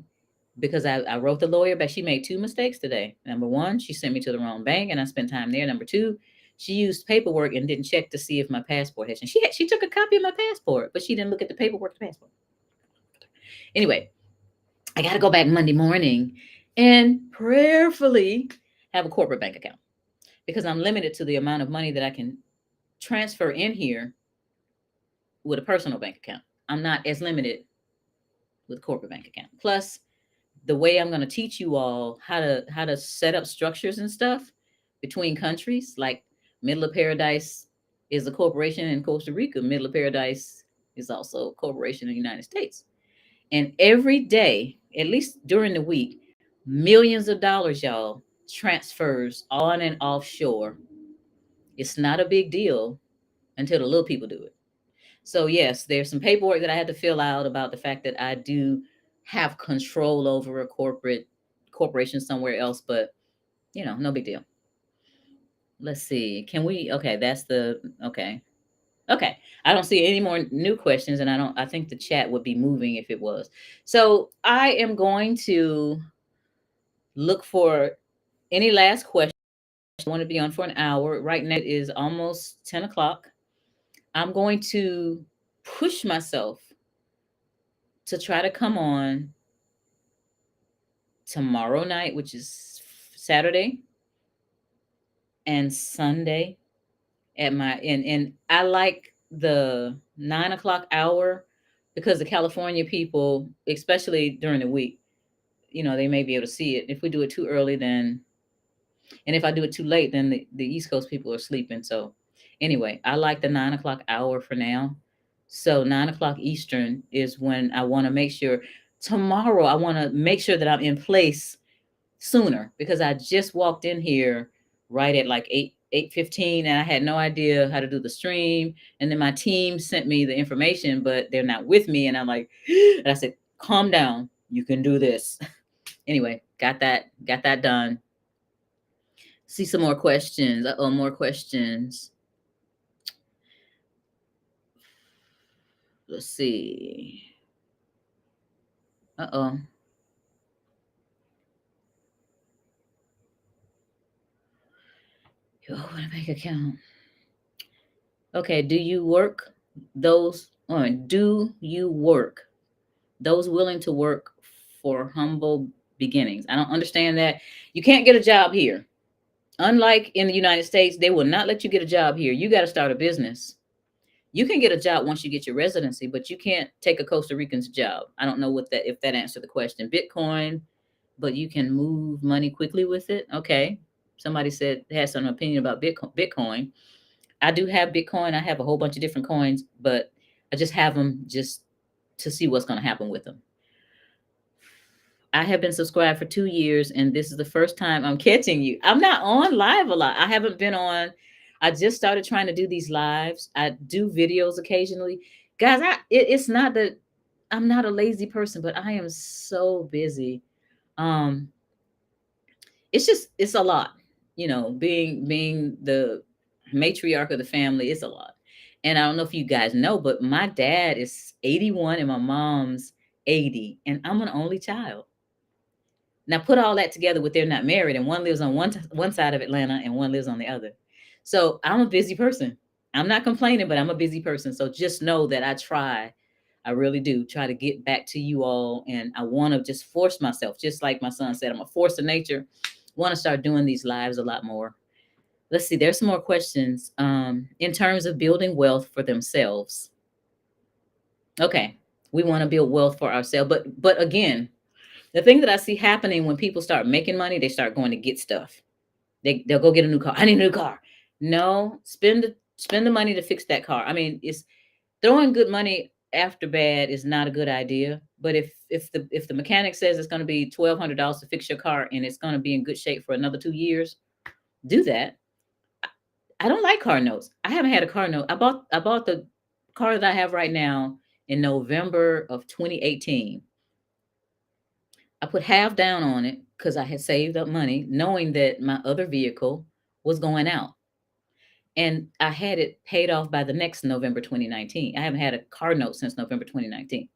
because I wrote the lawyer back. She made two mistakes today. Number one, she sent me to the wrong bank and I spent time there. Number two, she used paperwork and didn't check to see if my passport had changed. She took a copy of my passport, but she didn't look at the paperwork, the passport. Anyway, I got to go back Monday morning and prayerfully have a corporate bank account because I'm limited to the amount of money that I can transfer in here with a personal bank account. I'm not as limited with corporate bank account. Plus, the way I'm going to teach you all how to set up structures and stuff between countries, like Middle of Paradise is a corporation in Costa Rica. Middle of Paradise is also a corporation in the United States. And every day, at least during the week, millions of dollars, y'all, transfers on and offshore. It's not a big deal until the little people do it. So yes, there's some paperwork that I had to fill out about the fact that I do have control over a corporation somewhere else, but no big deal. Let's see. Can we okay, that's the okay. Okay. I don't see any more new questions and I think the chat would be moving if it was. So I am going to look for any last questions. I want to be on for an hour. Right now it is almost 10 o'clock. I'm going to push myself to try to come on tomorrow night, which is Saturday and Sunday at my and I like the 9 o'clock hour because the California people, especially during the week, they may be able to see it. If we do it too early, then and if I do it too late, then the East Coast people are sleeping. So anyway, I like the 9 o'clock hour for now. So 9 o'clock Eastern is when I want to make sure tomorrow I want to make sure that I'm in place sooner because I just walked in here right at like 8:15 and I had no idea how to do the stream. And then my team sent me the information, but they're not with me. And I'm like, and I said, calm down. You can do this. Anyway, got that done. See some more questions. More questions. Let's see. Uh-oh. You open a bank account. Okay, do you work those willing to work for humble beginnings? I don't understand that. You can't get a job here. Unlike in the United States, they will not let you get a job here. You got to start a business. You can get a job once you get your residency, but you can't take a Costa Rican's job. I don't know if that answered the question. Bitcoin, but you can move money quickly with it. Okay. Somebody said they had some opinion about Bitcoin. I do have Bitcoin. I have a whole bunch of different coins, but I just have them just to see what's going to happen with them. I have been subscribed for 2 years, and this is the first time I'm catching you. I'm not on live a lot. I haven't been on. I just started trying to do these lives. I do videos occasionally. Guys, it's not that I'm not a lazy person, but I am so busy. Um, it's a lot. Being the matriarch of the family is a lot. And I don't know if you guys know, but my dad is 81 and my mom's 80, and I'm an only child. Now put all that together with they're not married and one lives on one side of Atlanta and one lives on the other. So I'm a busy person. I'm not complaining, but I'm a busy person. So just know that I really do try to get back to you all. And I want to just force myself, just like my son said, I'm a force of nature. Want to start doing these lives a lot more. Let's see, there's some more questions. In terms of building wealth for themselves. Okay, we want to build wealth for ourselves. But again, the thing that I see happening when people start making money, they start going to get stuff. They'll go get a new car. I need a new car. No, spend the money to fix that car. I mean, it's throwing good money after bad is not a good idea. But if the mechanic says it's going to be $1,200 to fix your car and it's going to be in good shape for another 2 years, do that. I don't like car notes. I haven't had a car note. I bought the car that I have right now in November of 2018. I put half down on it because I had saved up money, knowing that my other vehicle was going out. And I had it paid off by the next November 2019. I haven't had a car note since November 2019.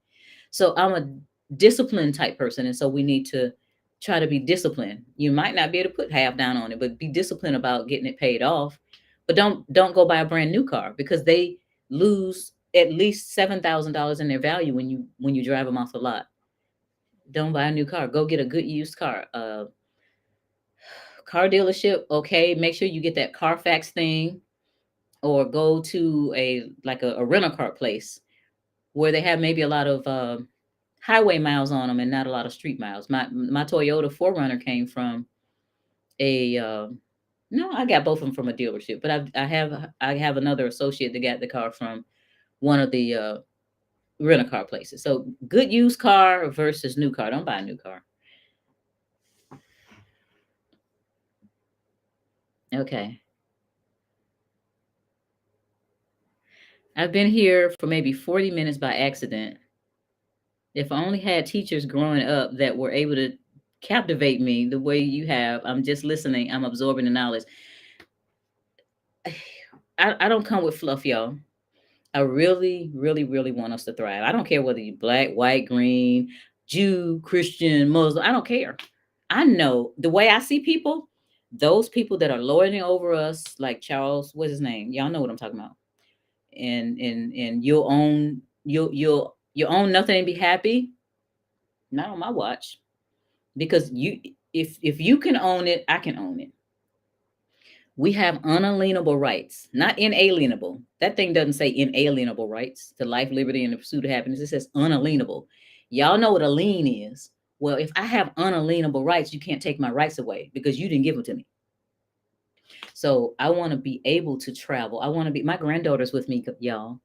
So I'm a disciplined type person. And so we need to try to be disciplined. You might not be able to put half down on it, but be disciplined about getting it paid off. But don't go buy a brand new car because they lose at least $7,000 in their value when you drive them off the lot. Don't buy a new car. Go get a good used car. Car dealership, okay. Make sure you get that Carfax thing, or go to a rental car place where they have maybe a lot of highway miles on them and not a lot of street miles. My Toyota 4Runner came from a no, I got both of them from a dealership, but I have another associate that got the car from one of the rental car places. So good used car versus new car. Don't buy a new car. Okay. I've been here for maybe 40 minutes by accident. If I only had teachers growing up that were able to captivate me the way you have, I'm just listening, I'm absorbing the knowledge. I don't come with fluff, y'all. I really, really, really want us to thrive. I don't care whether you black, white, green, Jew, Christian, Muslim. I don't care. I know the way I see people, those people that are lording over us, like Charles, what's his name? Y'all know what I'm talking about. And you'll own nothing and be happy. Not on my watch. Because if you can own it, I can own it. We have unalienable rights, not inalienable. That thing doesn't say inalienable rights to life, liberty, and the pursuit of happiness. It says unalienable. Y'all know what a lien is. Well, if I have unalienable rights, you can't take my rights away because you didn't give them to me. So I want to be able to travel. I want to be, my granddaughter's with me, y'all.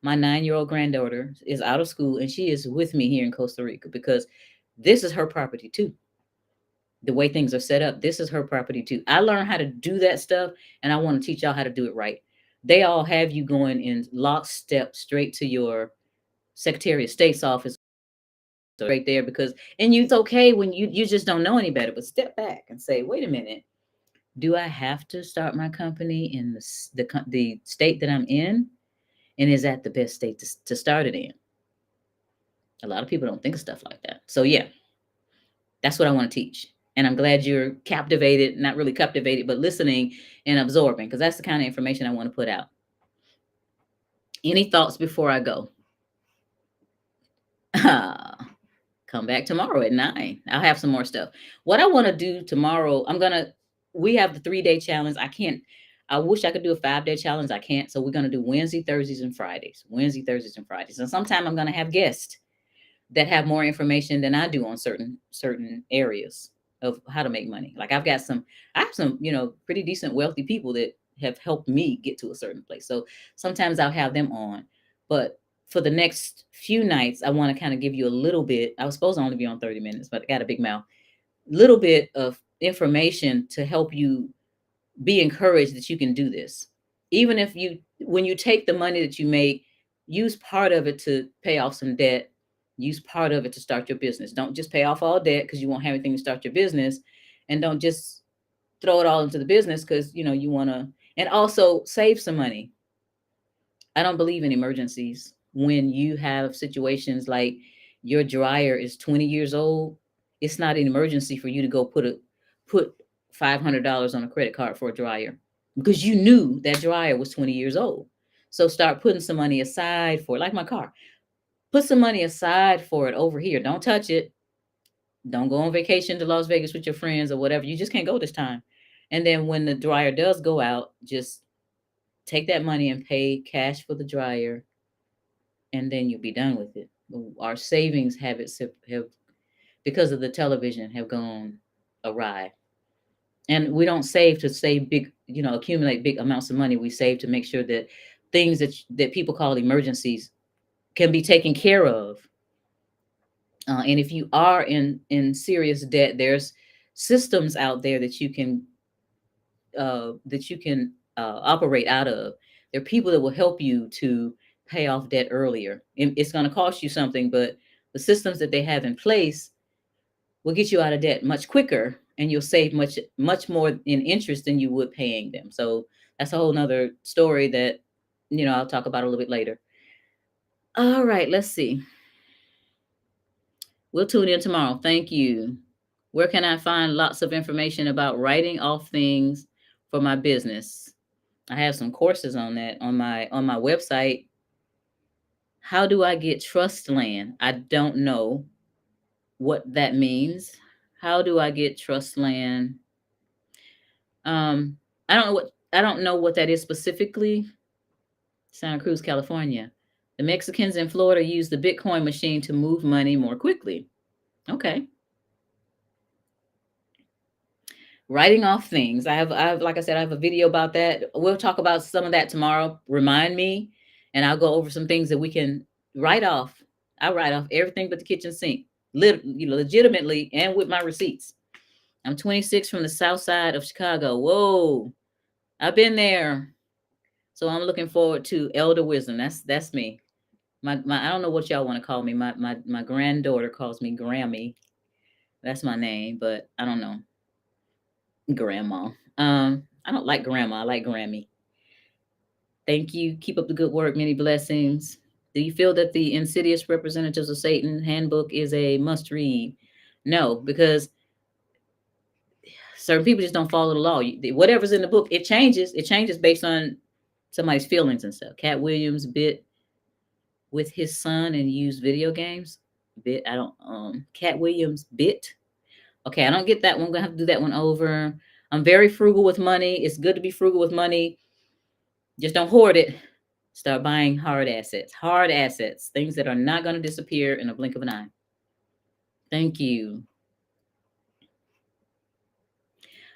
My 9-year-old granddaughter is out of school and she is with me here in Costa Rica because this is her property too. The way things are set up, this is her property too. I learned how to do that stuff and I want to teach y'all how to do it right. They all have you going in lockstep straight to your Secretary of State's office right there because, and it's okay when you just don't know any better, but step back and say, wait a minute, do I have to start my company in the state that I'm in? And is that the best state to start it in? A lot of people don't think of stuff like that. So yeah, that's what I want to teach. And I'm glad you're captivated, not really captivated, but listening and absorbing, because that's the kind of information I want to put out. Any thoughts before I go? Come back tomorrow at 9. I'll have some more stuff. What I want to do tomorrow, we have the 3-day challenge. I wish I could do a 5-day challenge. I can't. So we're going to do Wednesday, Thursdays, and Fridays. Wednesday, Thursdays, and Fridays. And sometime I'm going to have guests that have more information than I do on certain areas of how to make money. Like I have some, pretty decent wealthy people that have helped me get to a certain place. So sometimes I'll have them on. But for the next few nights, I want to kind of give you a little bit. I was supposed to only be on 30 minutes, but I got a big mouth. Little bit of information to help you be encouraged that you can do this. Even if when you take the money that you make, use part of it to pay off some debt. Use part of it to start your business. Don't just pay off all debt because you won't have anything to start your business. And don't just throw it all into the business because, you want to, and also save some money. I don't believe in emergencies. When you have situations like your dryer is 20 years old, it's not an emergency for you to go put $500 on a credit card for a dryer because you knew that dryer was 20 years old. So start putting some money aside for it, like my car. Put some money aside for it over here. Don't touch it. Don't go on vacation to Las Vegas with your friends or whatever. You just can't go this time. And then when the dryer does go out, just take that money and pay cash for the dryer, and then you'll be done with it. Our savings habits have because of the television, have gone awry. And we don't save to save big, accumulate big amounts of money. We save to make sure that things that people call emergencies can be taken care of. And if you are in serious debt, there's systems out there that you can operate out of. There are people that will help you to pay off debt earlier. It's going to cost you something, but the systems that they have in place will get you out of debt much quicker, and you'll save much more in interest than you would paying them. So that's a whole nother story that, I'll talk about a little bit later. All right, let's see. We'll tune in tomorrow. Thank you. Where can I find lots of information about writing off things for my business? I have some courses on that on my website. How do I get trust land? I don't know what that means. How do I get trust land? Um, I don't know what that is specifically. Santa Cruz, California. The Mexicans in Florida use the Bitcoin machine to move money more quickly. Okay. Writing off things. I have, like I said, I have a video about that. We'll talk about some of that tomorrow. Remind me, and I'll go over some things that we can write off. I write off everything but the kitchen sink, legitimately, and with my receipts. I'm 26 from the south side of Chicago. Whoa, I've been there. So I'm looking forward to elder wisdom. That's me. My I don't know what y'all want to call me. My granddaughter calls me Grammy. That's my name, but I don't know. Grandma. I don't like grandma. I like Grammy. Thank you. Keep up the good work. Many blessings. Do you feel that the Insidious Representatives of Satan handbook is a must read? No, because certain people just don't follow the law. Whatever's in the book, it changes. It changes based on somebody's feelings and stuff. Cat Williams bit with his son and used video games. Bit. I don't. Cat Williams bit. Okay, I don't get that one. I'm gonna have to do that one over. I'm very frugal with money. It's good to be frugal with money. Just don't hoard it. Start buying hard assets, things that are not going to disappear in a blink of an eye. Thank you.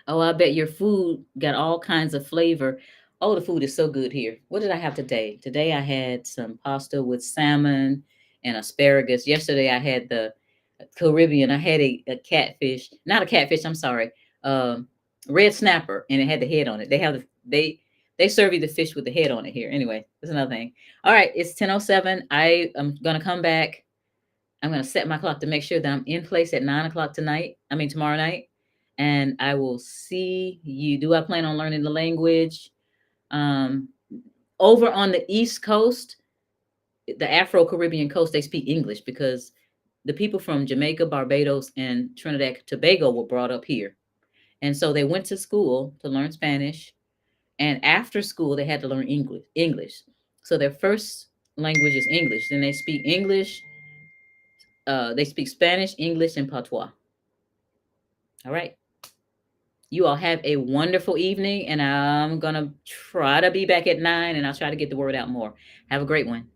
Oh, I bet your food got all kinds of flavor. Oh, the food is so good here. What did I have today? Today I had some pasta with salmon and asparagus. Yesterday I had the Caribbean. I had a catfish, not a catfish. I'm sorry, red snapper, and it had the head on it. They serve you the fish with the head on it here. Anyway, that's another thing. All right, it's 10:07. I am gonna come back. I'm gonna set my clock to make sure that I'm in place at 9 o'clock tonight. I mean tomorrow night, and I will see you. Do I plan on learning the language? Um, Over on the East Coast, the Afro Caribbean coast, they speak English because the people from Jamaica, Barbados, and Trinidad Tobago were brought up here. And so they went to school to learn Spanish. And after school, they had to learn English. So their first language is English. Then they speak English. They speak Spanish, English, and Patois. All right. You all have a wonderful evening. And I'm going to try to be back at 9, and I'll try to get the word out more. Have a great one.